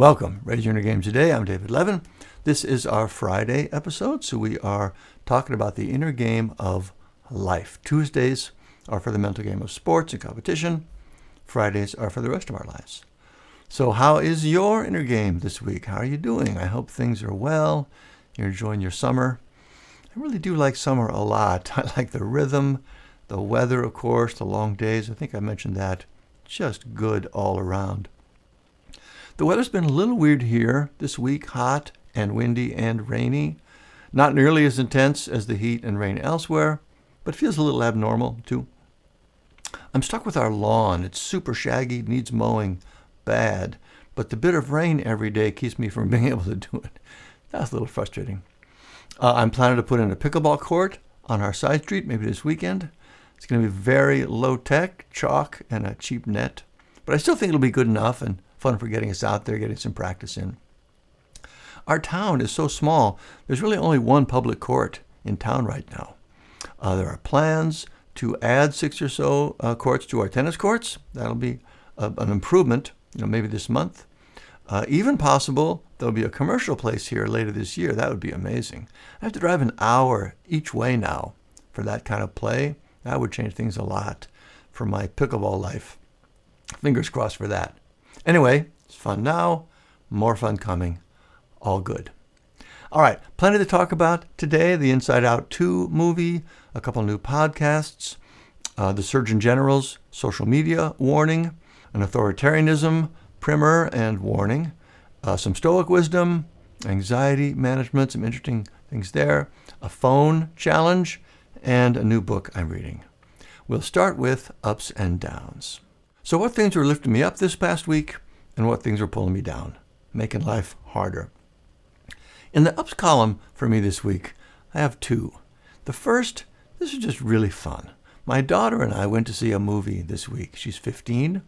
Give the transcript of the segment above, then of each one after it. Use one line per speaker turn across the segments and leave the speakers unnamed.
welcome. Raise your inner game today. I'm David Levin. This is our Friday episode, so we are talking about the inner game of life. Tuesdays are for the mental game of sports and competition. Fridays are for the rest of our lives. So how is your inner game this week? How are you doing? I hope things are well. You're enjoying your summer. I really do like summer a lot. I like the rhythm, the weather, of course, the long days. I think I mentioned that. Just good all around. The weather's been a little weird here this week, hot and windy and rainy. Not nearly as intense as the heat and rain elsewhere, but feels a little abnormal too. I'm stuck with our lawn. It's super shaggy, needs mowing bad, but the bit of rain every day keeps me from being able to do it. That's a little frustrating. I'm planning to put in a pickleball court on our side street, maybe this weekend. It's going to be very low-tech, chalk, and a cheap net. But I still think it'll be good enough and fun for getting us out there, getting some practice in. Our town is so small, there's really only one public court in town right now. There are plans to add 6 or so courts to our tennis courts. That'll be an improvement, maybe this month. Even possible, there'll be a commercial place here later this year. That would be amazing. I have to drive an hour each way now for that kind of play. That would change things a lot for my pickleball life. Fingers crossed for that. Anyway, it's fun now, more fun coming. All good. All right, plenty to talk about today. The Inside Out 2 movie, a couple new podcasts, the Surgeon General's social media warning, an authoritarianism primer and warning, some Stoic wisdom, anxiety management, some interesting things there, a phone challenge, and a new book I'm reading. We'll start with ups and downs. So what things were lifting me up this past week and what things were pulling me down, making life harder? In the ups column for me this week, I have two. The first, this is just really fun. My daughter and I went to see a movie this week. She's 15.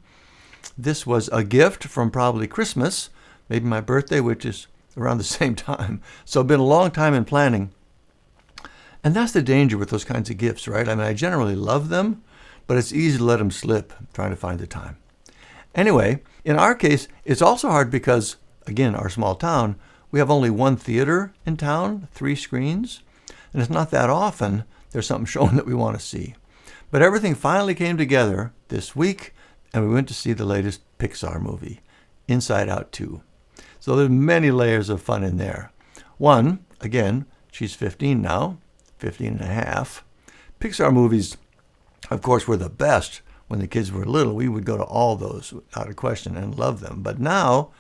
This was a gift from probably Christmas, maybe my birthday, which is around the same time. So it's been a long time in planning. And that's the danger with those kinds of gifts, right? I mean, I generally love them, but it's easy to let them slip trying to find the time. Anyway, in our case, it's also hard because, again, our small town, we have only one theater in town, 3 screens, and it's not that often there's something shown that we want to see. But everything finally came together this week, and we went to see the latest Pixar movie, Inside Out 2. So there's many layers of fun in there. One, again, she's 15 now, 15 and a half. Pixar movies, of course, were the best when the kids were little. We would go to all those without a question and love them. But now,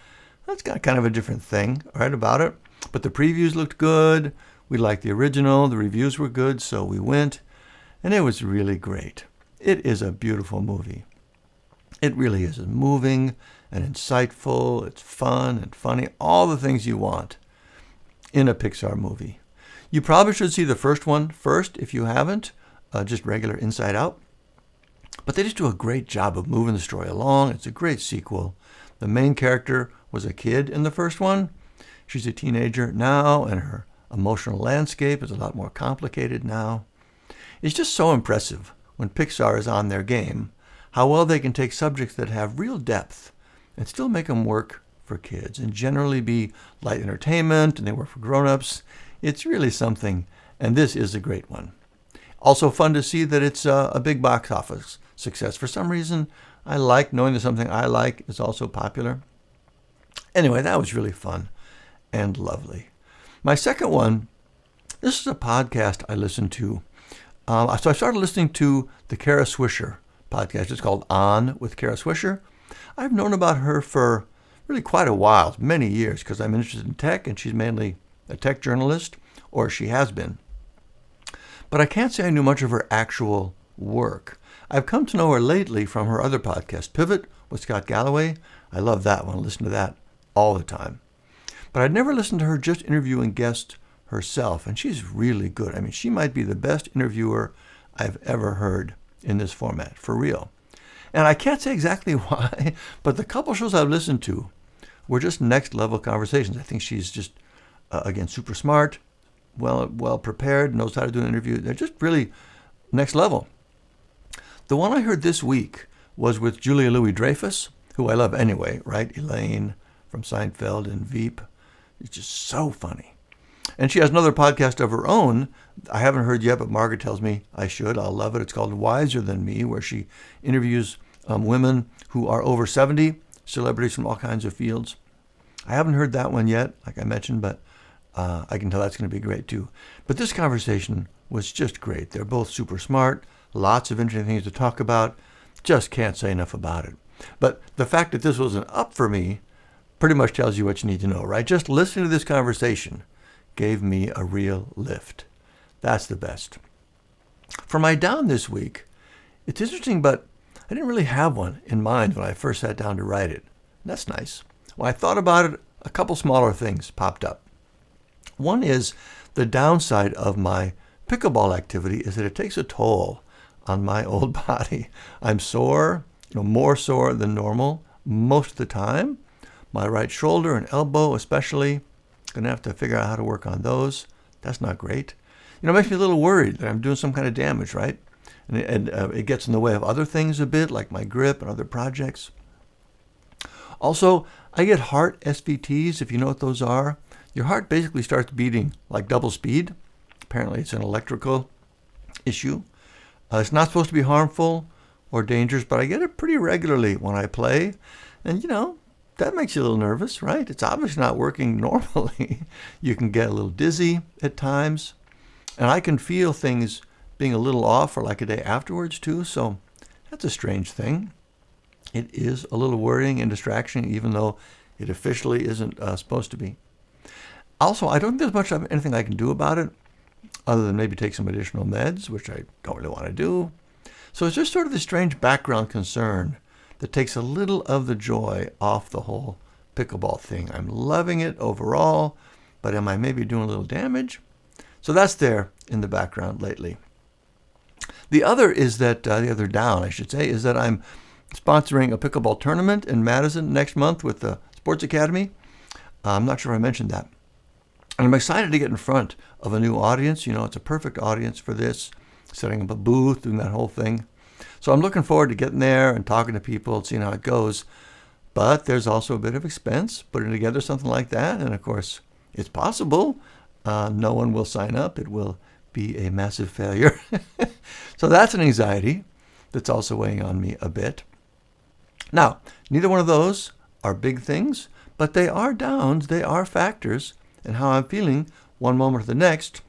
that's got kind of a different thing, right, about it. But the previews looked good. We liked the original. The reviews were good, so we went. And it was really great. It is a beautiful movie. It really is. It's moving and insightful. It's fun and funny. All the things you want in a Pixar movie. You probably should see the first one first if you haven't, just regular Inside Out. But they just do a great job of moving the story along. It's a great sequel. The main character was a kid in the first one. She's a teenager now, and her emotional landscape is a lot more complicated now. It's just so impressive when Pixar is on their game, how well they can take subjects that have real depth and still make them work for kids and generally be light entertainment, and they work for grown-ups. It's really something, and this is a great one. Also fun to see that it's a big box office success. For some reason, I like knowing that something I like is also popular. Anyway, that was really fun and lovely. My second one, this is a podcast I listened to. So I started listening to the Kara Swisher podcast. It's called On with Kara Swisher. I've known about her for really quite a while, many years, because I'm interested in tech, and she's mainly a tech journalist, or she has been. But I can't say I knew much of her actual work. I've come to know her lately from her other podcast, Pivot with Scott Galloway. I love that one. I listen to that all the time. But I'd never listened to her just interviewing guests herself, and she's really good. I mean, she might be the best interviewer I've ever heard in this format, for real. And I can't say exactly why, but the couple shows I've listened to were just next level conversations. I think she's just, again, super smart, well prepared, knows how to do an interview. They're just really next level. The one I heard this week was with Julia Louis-Dreyfus, who I love anyway, right? Elaine from Seinfeld and Veep. It's just so funny. And she has another podcast of her own. I haven't heard yet, but Margaret tells me I should. I'll love it. It's called Wiser Than Me, where she interviews women who are over 70, celebrities from all kinds of fields. I haven't heard that one yet, like I mentioned, but I can tell that's going to be great too. But this conversation was just great. They're both super smart, lots of interesting things to talk about. Just can't say enough about it. But the fact that this was an up for me pretty much tells you what you need to know, right? Just listening to this conversation gave me a real lift. That's the best. For my down this week, it's interesting, but I didn't really have one in mind when I first sat down to write it. That's nice. When I thought about it, a couple smaller things popped up. One is the downside of my pickleball activity is that it takes a toll on my old body. I'm sore, more sore than normal most of the time. My right shoulder and elbow especially. Going to have to figure out how to work on those. That's not great. It makes me a little worried that I'm doing some kind of damage, right? And it gets in the way of other things a bit, like my grip and other projects. Also, I get heart SVTs, if you know what those are. Your heart basically starts beating like double speed. Apparently it's an electrical issue. It's not supposed to be harmful or dangerous, but I get it pretty regularly when I play. And, that makes you a little nervous, right? It's obviously not working normally. You can get a little dizzy at times. And I can feel things being a little off for like a day afterwards too. So that's a strange thing. It is a little worrying and distraction, even though it officially isn't supposed to be. Also, I don't think there's much of anything I can do about it other than maybe take some additional meds, which I don't really want to do. So it's just sort of this strange background concern that takes a little of the joy off the whole pickleball thing. I'm loving it overall, but am I maybe doing a little damage? So that's there in the background lately. The other is that, the other down, I should say, is that I'm sponsoring a pickleball tournament in Madison next month with the Sports Academy. I'm not sure if I mentioned that. And I'm excited to get in front of a new audience. It's a perfect audience for this, setting up a booth, doing that whole thing. So I'm looking forward to getting there and talking to people, seeing how it goes. But there's also a bit of expense putting together something like that. And of course, it's possible no one will sign up. It will be a massive failure. So that's an anxiety that's also weighing on me a bit. Now, neither one of those are big things, but they are downs. They are factors. And how I'm feeling one moment to the next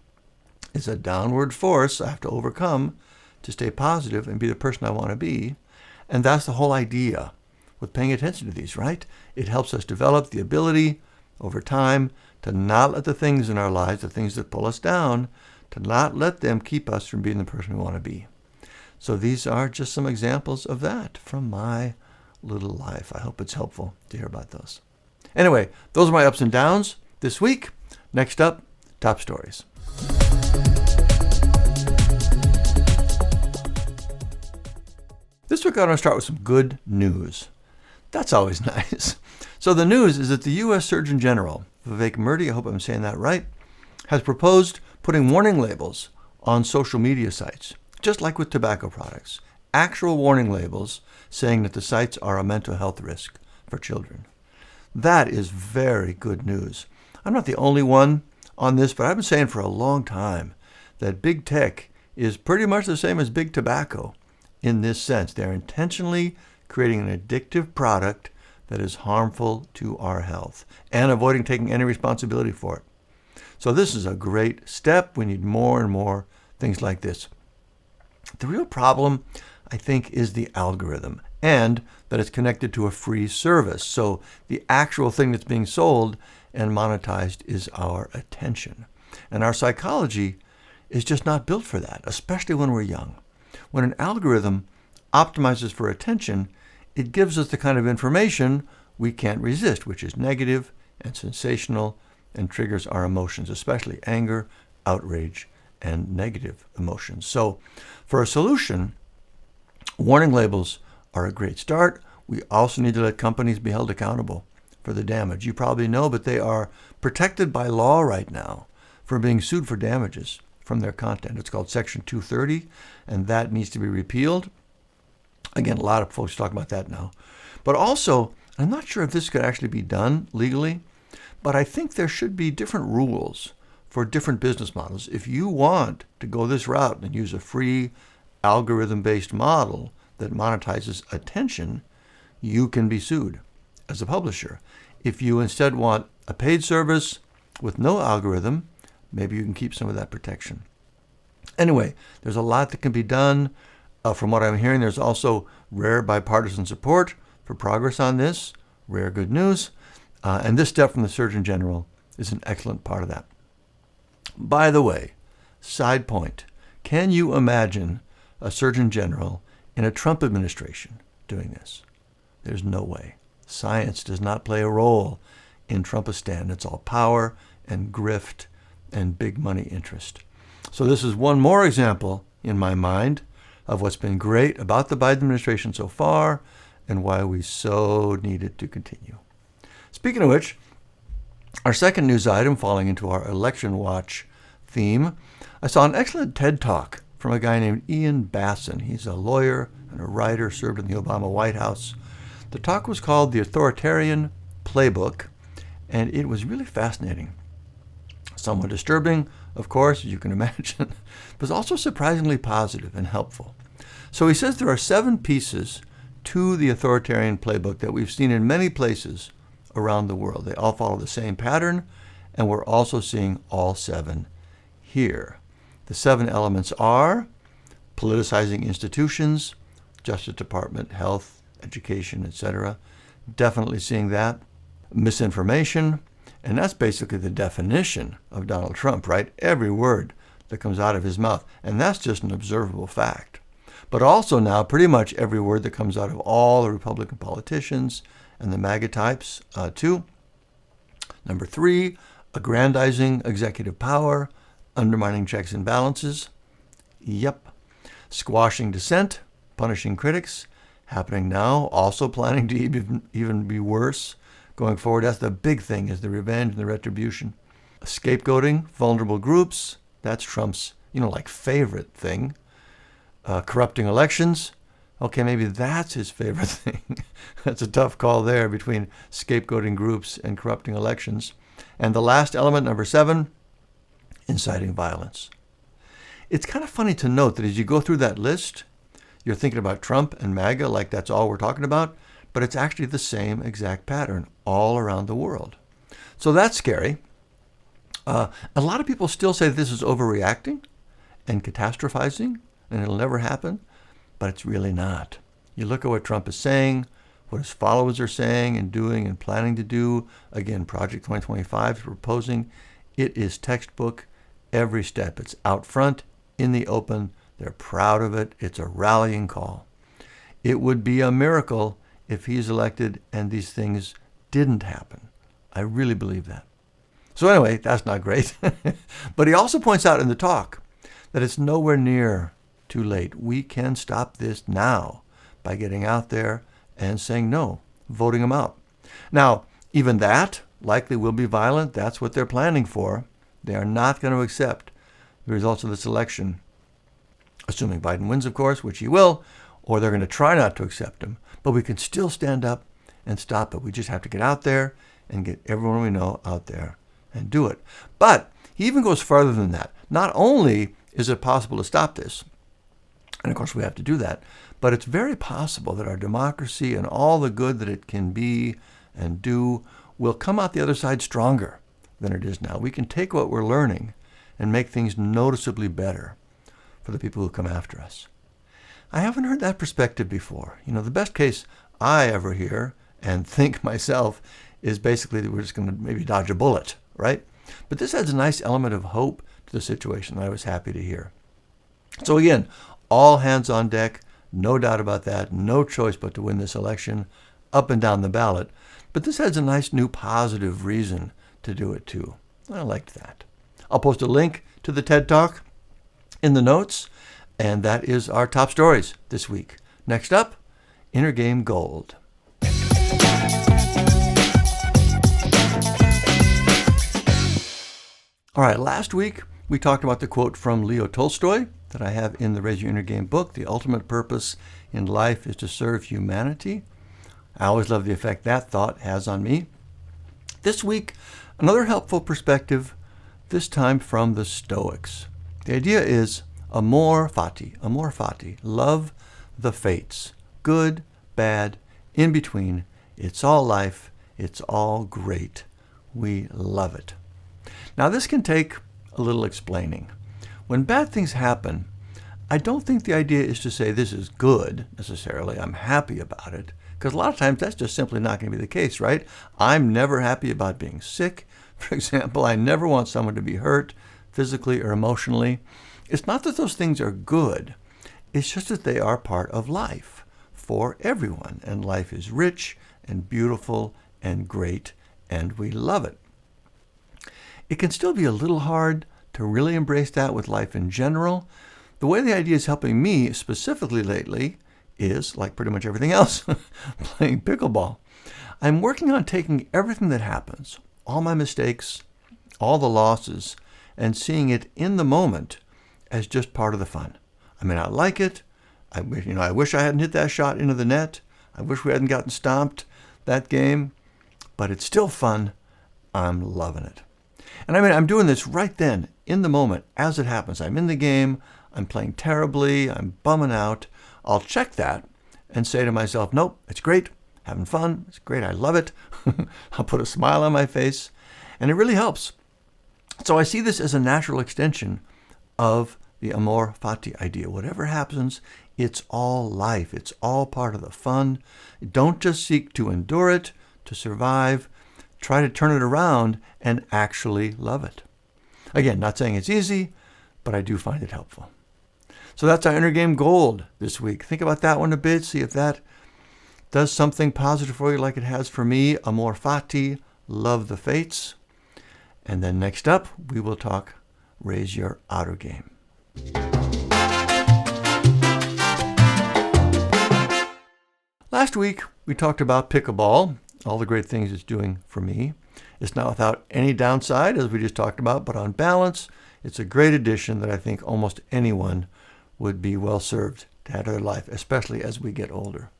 is a downward force I have to overcome to stay positive and be the person I want to be. And that's the whole idea with paying attention to these, right? It helps us develop the ability over time to not let the things in our lives, the things that pull us down, to not let them keep us from being the person we want to be. So these are just some examples of that from my little life. I hope it's helpful to hear about those. Anyway, those are my ups and downs this week. Next up, top stories. This week I want to start with some good news. That's always nice. So the news is that the U.S. Surgeon General, Vivek Murthy, I hope I'm saying that right, has proposed putting warning labels on social media sites, just like with tobacco products. Actual warning labels saying that the sites are a mental health risk for children. That is very good news. I'm not the only one on this, but I've been saying for a long time that big tech is pretty much the same as big tobacco in this sense. They're intentionally creating an addictive product that is harmful to our health and avoiding taking any responsibility for it. So this is a great step. We need more and more things like this. The real problem, I think, is the algorithm and that it's connected to a free service. So the actual thing that's being sold and monetized is our attention. And our psychology is just not built for that, especially when we're young. When an algorithm optimizes for attention, it gives us the kind of information we can't resist, which is negative and sensational and triggers our emotions, especially anger, outrage, and negative emotions. So for a solution, warning labels are a great start. We also need to let companies be held accountable for the damage. You probably know, but they are protected by law right now from being sued for damages from their content. It's called Section 230, and that needs to be repealed. Again, a lot of folks talk about that now. But also, I'm not sure if this could actually be done legally, but I think there should be different rules for different business models. If you want to go this route and use a free algorithm-based model that monetizes attention, you can be sued as a publisher. If you instead want a paid service with no algorithm, maybe you can keep some of that protection. Anyway, there's a lot that can be done. From what I'm hearing, there's also rare bipartisan support for progress on this, rare good news. And this step from the Surgeon General is an excellent part of that. By the way, side point, can you imagine a Surgeon General in a Trump administration doing this? There's no way. Science does not play a role in Trumpistan. It's all power and grift and big money interest. So this is one more example in my mind of what's been great about the Biden administration so far and why we so need it to continue. Speaking of which, our second news item, falling into our election watch theme, I saw an excellent TED Talk from a guy named Ian Bassin. He's a lawyer and a writer, served in the Obama White House. The talk was called The Authoritarian Playbook, and it was really fascinating. Somewhat disturbing, of course, as you can imagine, but also surprisingly positive and helpful. So he says there are 7 pieces to the authoritarian playbook that we've seen in many places around the world. They all follow the same pattern, and we're also seeing all 7 here. The 7 elements are politicizing institutions, Justice Department, health, education, etc. Definitely seeing that. Misinformation, and that's basically the definition of Donald Trump, right? Every word that comes out of his mouth, and that's just an observable fact. But also now pretty much every word that comes out of all the Republican politicians and the MAGA types, too. Number 3, aggrandizing executive power, undermining checks and balances. Yep. Squashing dissent, punishing critics, happening now, also planning to even be worse going forward. That's the big thing, is the revenge and the retribution. Scapegoating vulnerable groups, that's Trump's, favorite thing. Corrupting elections, okay, maybe that's his favorite thing. That's a tough call there between scapegoating groups and corrupting elections. And the last element, number 7, inciting violence. It's kind of funny to note that as you go through that list, you're thinking about Trump and MAGA like that's all we're talking about, but it's actually the same exact pattern all around the world. So that's scary. A lot of people still say this is overreacting and catastrophizing, and it'll never happen, but it's really not. You look at what Trump is saying, what his followers are saying and doing and planning to do. Again, Project 2025 is proposing. It is textbook every step. It's out front, in the open. They're proud of it. It's a rallying call. It would be a miracle if he's elected and these things didn't happen. I really believe that. So anyway, that's not great. But he also points out in the talk that it's nowhere near too late. We can stop this now by getting out there and saying no, voting them out. Now, even that likely will be violent. That's what they're planning for. They are not going to accept the results of this election, assuming Biden wins, of course, which he will, or they're going to try not to accept him. But we can still stand up and stop it. We just have to get out there and get everyone we know out there and do it. But he even goes farther than that. Not only is it possible to stop this, and of course we have to do that, but it's very possible that our democracy and all the good that it can be and do will come out the other side stronger than it is now. We can take what we're learning and make things noticeably better for the people who come after us. I haven't heard that perspective before. The best case I ever hear and think myself is basically that we're just going to maybe dodge a bullet, right? But this adds a nice element of hope to the situation that I was happy to hear. So again, all hands on deck, no doubt about that, no choice but to win this election, up and down the ballot. But this adds a nice new positive reason to do it too. I liked that. I'll post a link to the TED Talk in the notes, and that is our top stories this week. Next up, Inner Game Gold. All right, last week we talked about the quote from Leo Tolstoy that I have in the Raise Your Inner Game book, "The ultimate purpose in life is to serve humanity." I always love the effect that thought has on me. This week, another helpful perspective, this time from the Stoics. The idea is Amor Fati, love the fates, good, bad, in between. It's all life, it's all great. We love it. Now this can take a little explaining. When bad things happen, I don't think the idea is to say this is good necessarily. I'm happy about it. Because a lot of times that's just simply not going to be the case, right? I'm never happy about being sick. For example, I never want someone to be hurt physically or emotionally. It's not that those things are good. It's just that they are part of life for everyone. And life is rich and beautiful and great, and we love it. It can still be a little hard to really embrace that with life in general. The way the idea is helping me specifically lately is, like pretty much everything else, playing pickleball. I'm working on taking everything that happens, all my mistakes, all the losses, and seeing it in the moment as just part of the fun. I may not like it. I wish I hadn't hit that shot into the net. I wish we hadn't gotten stomped that game, but it's still fun. I'm loving it. And I'm doing this right then, in the moment, as it happens. I'm in the game. I'm playing terribly. I'm bumming out. I'll check that and say to myself, nope, it's great, having fun, it's great, I love it. I'll put a smile on my face, and it really helps. So I see this as a natural extension of the Amor Fati idea. Whatever happens, it's all life. It's all part of the fun. Don't just seek to endure it, to survive. Try to turn it around and actually love it. Again, not saying it's easy, but I do find it helpful. So that's our Inner Game Gold this week. Think about that one a bit. See if that does something positive for you like it has for me. Amor Fati, love the fates. And then next up, we will talk Raise Your Outer Game. Last week, we talked about pickleball, all the great things it's doing for me. It's not without any downside, as we just talked about, but on balance, it's a great addition that I think almost anyone would be well served to add to their life, especially as we get older.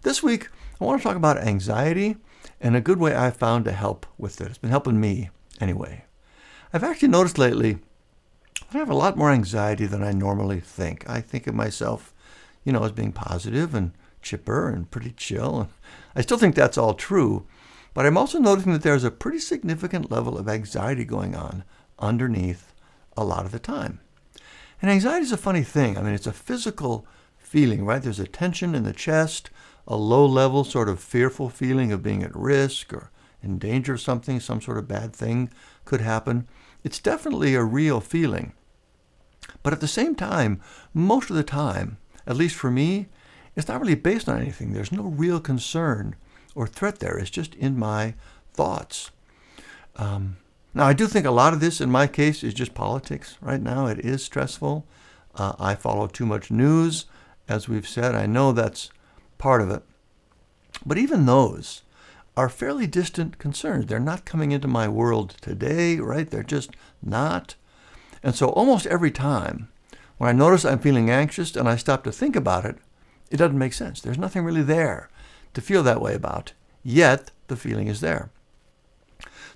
This week, I want to talk about anxiety and a good way I've found to help with it. It's been helping me anyway. I've actually noticed lately that I have a lot more anxiety than I normally think. I think of myself, as being positive and chipper and pretty chill. I still think that's all true, but I'm also noticing that there's a pretty significant level of anxiety going on underneath a lot of the time. And anxiety is a funny thing. It's a physical feeling, right? There's a tension in the chest, a low-level sort of fearful feeling of being at risk or in danger of something, some sort of bad thing could happen. It's definitely a real feeling. But at the same time, most of the time, at least for me, it's not really based on anything. There's no real concern or threat there. It's just in my thoughts. Now, I do think a lot of this, in my case, is just politics. Right now, it is stressful. I follow too much news, as we've said. I know that's part of it. But even those are fairly distant concerns. They're not coming into my world today, right? They're just not. And so almost every time when I notice I'm feeling anxious and I stop to think about it, it doesn't make sense. There's nothing really there to feel that way about. Yet, the feeling is there.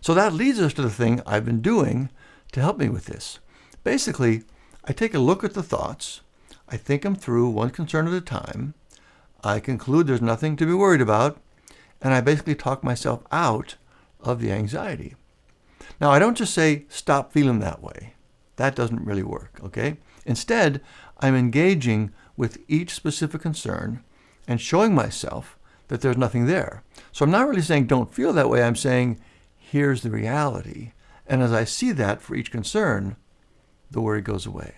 So that leads us to the thing I've been doing to help me with this. Basically, I take a look at the thoughts, I think them through one concern at a time, I conclude there's nothing to be worried about, and I basically talk myself out of the anxiety. Now, I don't just say, stop feeling that way. That doesn't really work, okay? Instead, I'm engaging with each specific concern and showing myself that there's nothing there. So I'm not really saying don't feel that way. I'm saying, here's the reality. And as I see that for each concern, the worry goes away.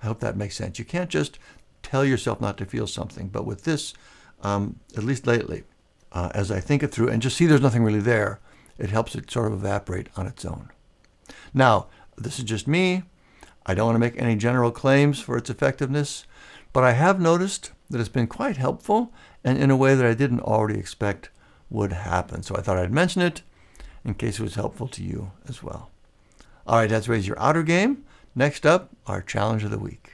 I hope that makes sense. You can't just tell yourself not to feel something. But with this, at least lately, as I think it through and just see there's nothing really there, it helps it sort of evaporate on its own. Now, this is just me. I don't want to make any general claims for its effectiveness, but I have noticed that it's been quite helpful and in a way that I didn't already expect would happen. So I thought I'd mention it in case it was helpful to you as well. All right, that's Raise Your Outer Game. Next up, our challenge of the week.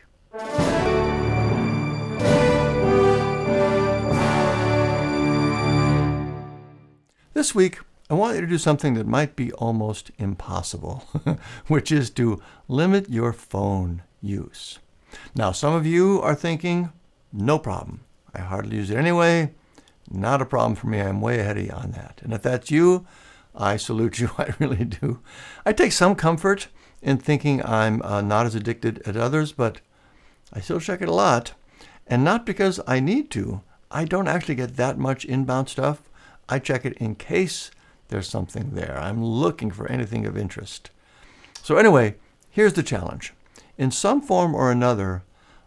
This week, I want you to do something that might be almost impossible, which is to limit your phone use. Now, some of you are thinking, no problem. I hardly use it anyway. Not a problem for me. I'm way ahead of you on that. And if that's you, I salute you. I really do. I take some comfort in thinking I'm not as addicted as others, but I still check it a lot. And not because I need to. I don't actually get that much inbound stuff. I check it in case there's something there. I'm looking for anything of interest. So anyway, here's the challenge. In some form or another,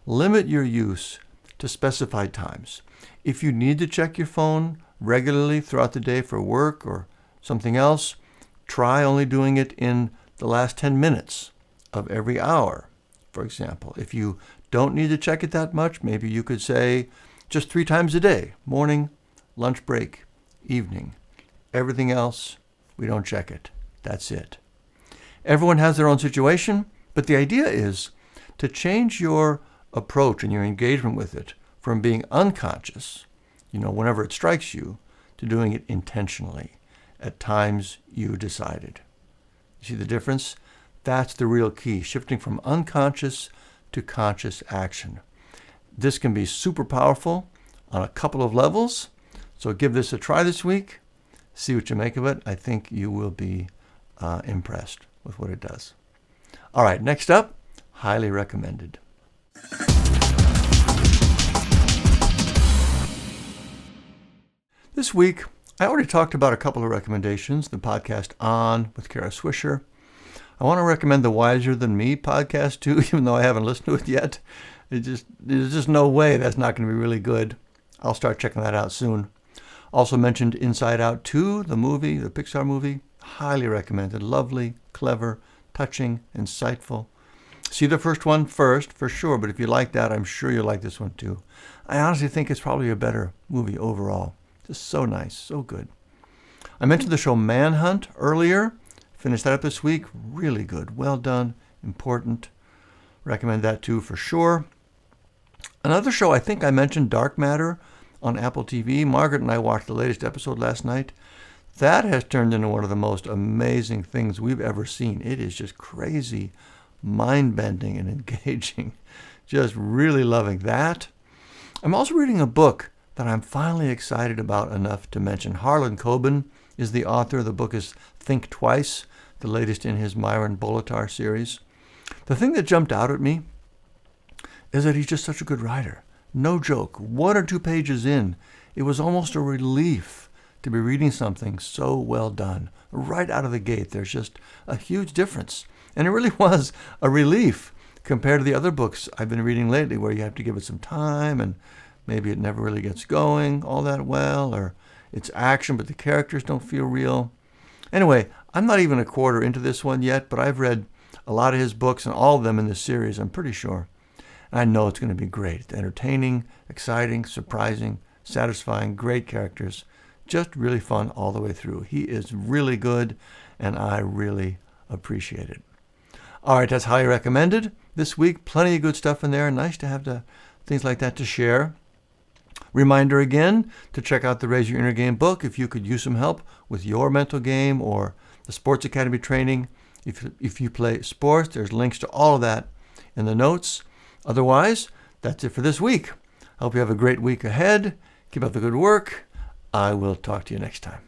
limit your use to specified times. If you need to check your phone regularly throughout the day for work or something else, try only doing it in the last 10 minutes of every hour, for example. If you don't need to check it that much, maybe you could say just 3 times a day, morning, lunch break, evening. Everything else, we don't check it. That's it. Everyone has their own situation, but the idea is to change your approach and your engagement with it from being unconscious, whenever it strikes you, to doing it intentionally at times you decided. You see the difference? That's the real key, shifting from unconscious to conscious action. This can be super powerful on a couple of levels, so give this a try this week. See what you make of it. I think you will be impressed with what it does. All right, next up, highly recommended. This week, I already talked about a couple of recommendations, the podcast On with Kara Swisher. I want to recommend the Wiser Than Me podcast too, even though I haven't listened to it yet. There's just no way that's not going to be really good. I'll start checking that out soon. Also mentioned Inside Out 2, the movie, the Pixar movie. Highly recommended. Lovely, clever, touching, insightful. See the first one first, for sure, but if you like that, I'm sure you'll like this one too. I honestly think it's probably a better movie overall. Just so nice, so good. I mentioned the show Manhunt earlier. Finished that up this week. Really good. Well done. Important. Recommend that too for sure. Another show, I think I mentioned, Dark Matter on Apple TV. Margaret and I watched the latest episode last night. That has turned into one of the most amazing things we've ever seen. It is just crazy, mind-bending, and engaging. Just really loving that. I'm also reading a book that I'm finally excited about enough to mention. Harlan Coben is the author. The book is Think Twice, the latest in his Myron Bolitar series. The thing that jumped out at me is that he's just such a good writer. No joke. 1 or 2 pages in, it was almost a relief to be reading something so well done. Right out of the gate, there's just a huge difference. And it really was a relief compared to the other books I've been reading lately, where you have to give it some time and maybe it never really gets going all that well, or it's action, but the characters don't feel real. Anyway, I'm not even a quarter into this one yet, but I've read a lot of his books and all of them in this series, I'm pretty sure. And I know it's going to be great. It's entertaining, exciting, surprising, satisfying, great characters. Just really fun all the way through. He is really good, and I really appreciate it. All right, that's highly recommended. This week, plenty of good stuff in there. Nice to have things like that to share. Reminder again to check out the Raise Your Inner Game book if you could use some help with your mental game or the Sports Academy training. If you play sports, there's links to all of that in the notes. Otherwise, that's it for this week. I hope you have a great week ahead. Keep up the good work. I will talk to you next time.